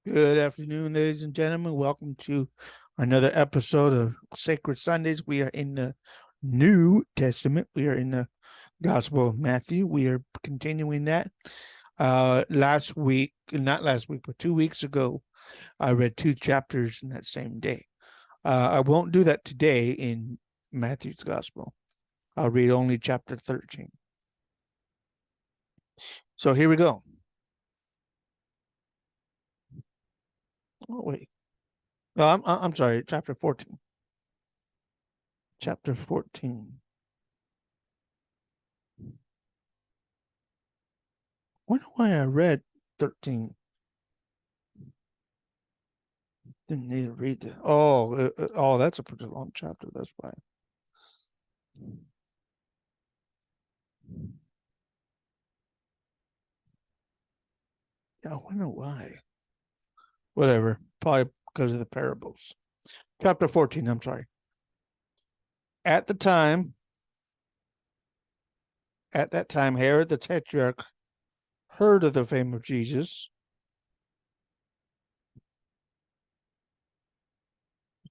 Good afternoon, ladies and gentlemen. Welcome to another episode of Sacred Sundays. We are in the New Testament. We are in the Gospel of Matthew. We are continuing that. Last week, not last week, but 2 weeks ago, I read 2 chapters in that same day. I won't do that today in Matthew's Gospel. I'll read only chapter 13. So here we go. Oh, wait. No, I'm sorry, chapter 14. Chapter 14. Wonder why I read 13. Didn't need to read that. Oh, that's a pretty long chapter. That's why. Yeah, I wonder why. Whatever. Probably because of the parables. Chapter 14, I'm sorry. At that time, Herod the Tetrarch heard of the fame of Jesus.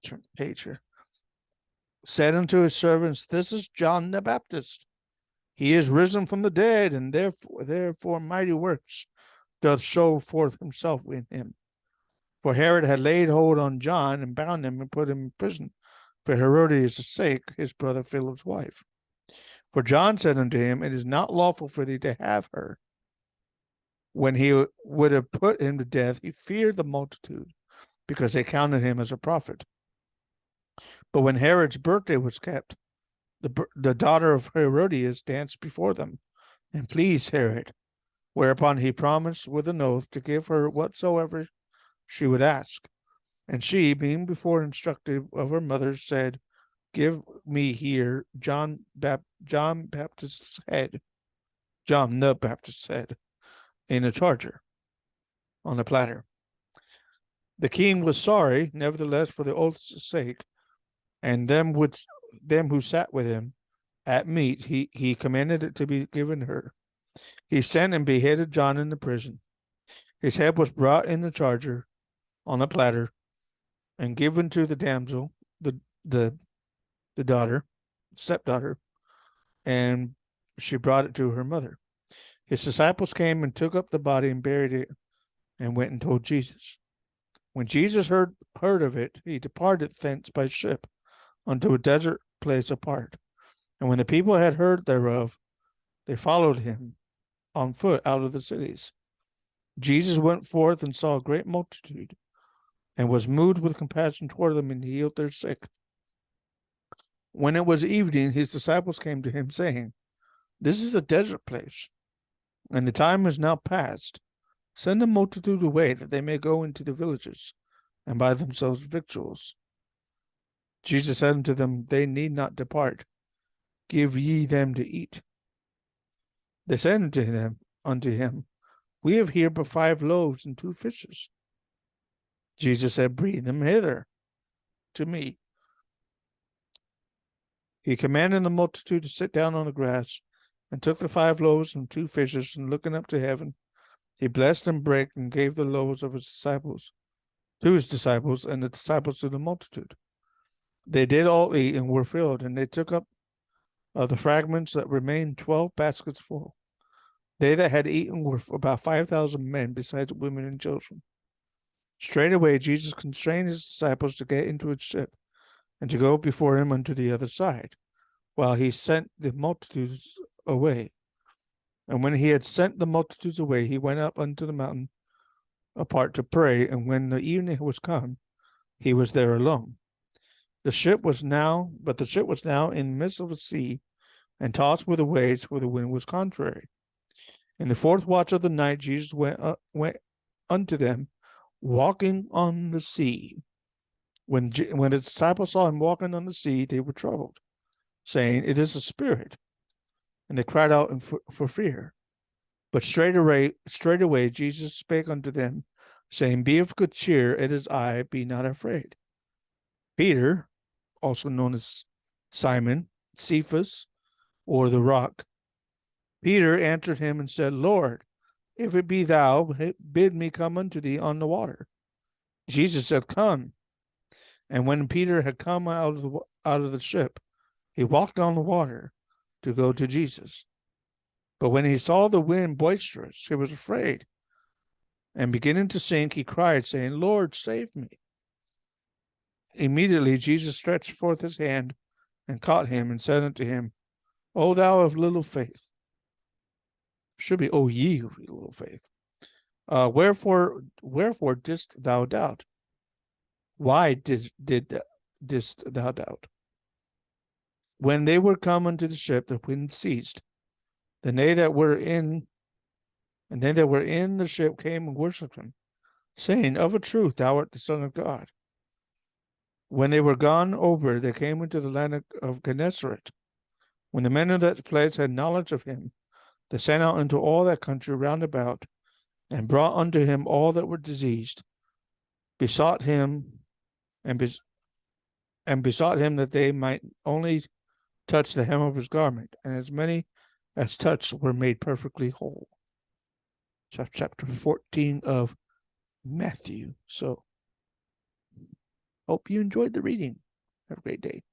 Turn the page here. Said unto his servants, "This is John the Baptist. He is risen from the dead, and therefore mighty works doth show forth himself in him. For Herod had laid hold on John and bound him and put him in prison for Herodias' sake, his brother Philip's wife. For John said unto him, It is not lawful for thee to have her. When he would have put him to death, he feared the multitude, because they counted him as a prophet. But when Herod's birthday was kept, the daughter of Herodias danced before them, and pleased Herod, whereupon he promised with an oath to give her whatsoever she would ask. And she, being before instructed of her mother, said, Give me here John the Baptist's head, in a charger, on a platter. The king was sorry, nevertheless, for the oath's sake, and them who sat with him at meat, he commanded it to be given her. He sent and beheaded John in the prison. His head was brought in the charger on a platter and given to the damsel, the stepdaughter, and she brought it to her mother. His disciples came and took up the body and buried it, and went and told Jesus. When Jesus heard of it, he departed thence by ship unto a desert place apart. And when the people had heard thereof, they followed him on foot out of the cities. Jesus went forth and saw a great multitude, and was moved with compassion toward them, and healed their sick. When it was evening, his disciples came to him, saying, This is a desert place, and the time is now past. Send the multitude away, that they may go into the villages, and buy themselves victuals. Jesus said unto them, They need not depart. Give ye them to eat. They said unto him, We have here but 5 loaves and 2 fishes. Jesus said, Bring them hither to me. He commanded the multitude to sit down on the grass, and took the 5 loaves and 2 fishes, and looking up to heaven, he blessed and brake, and gave the loaves of his disciples to his disciples, and the disciples to the multitude. They did all eat and were filled, and they took up of the fragments that remained 12 baskets full. They that had eaten were about 5,000 men, besides women and children. Straightway Jesus constrained his disciples to get into his ship, and to go before him unto the other side, while he sent the multitudes away. And when he had sent the multitudes away, he went up unto the mountain apart to pray. And when the evening was come, he was there alone. The ship was now in the midst of a sea, and tossed with the waves, for the wind was contrary. In the 4th watch of the night, Jesus went unto them, walking on the sea. When the disciples saw him walking on the sea, they were troubled, saying, It is a spirit. And they cried out for fear. But straightway Jesus spake unto them, saying, Be of good cheer, it is I, be not afraid. Peter, also known as Simon, Cephas, or the Rock, Peter answered him and said, Lord, if it be thou, bid me come unto thee on the water. Jesus said, "Come." And when Peter had come out of the ship, he walked on the water to go to Jesus. But when he saw the wind boisterous, he was afraid. And beginning to sink, he cried, saying, "Lord, save me." Immediately Jesus stretched forth his hand and caught him and said unto him, O thou of little faith. Should be, O ye of little faith. Wherefore didst thou doubt? Why didst thou doubt? When they were come unto the ship, the wind ceased. Then they that were in the ship came and worshipped him, saying, Of a truth thou art the Son of God. When they were gone over, they came into the land of Gennesaret. When the men of that place had knowledge of him, they sent out into all that country round about, and brought unto him all that were diseased, besought him that they might only touch the hem of his garment, and as many as touched were made perfectly whole. Chapter 14 of Matthew. So, hope you enjoyed the reading. Have a great day.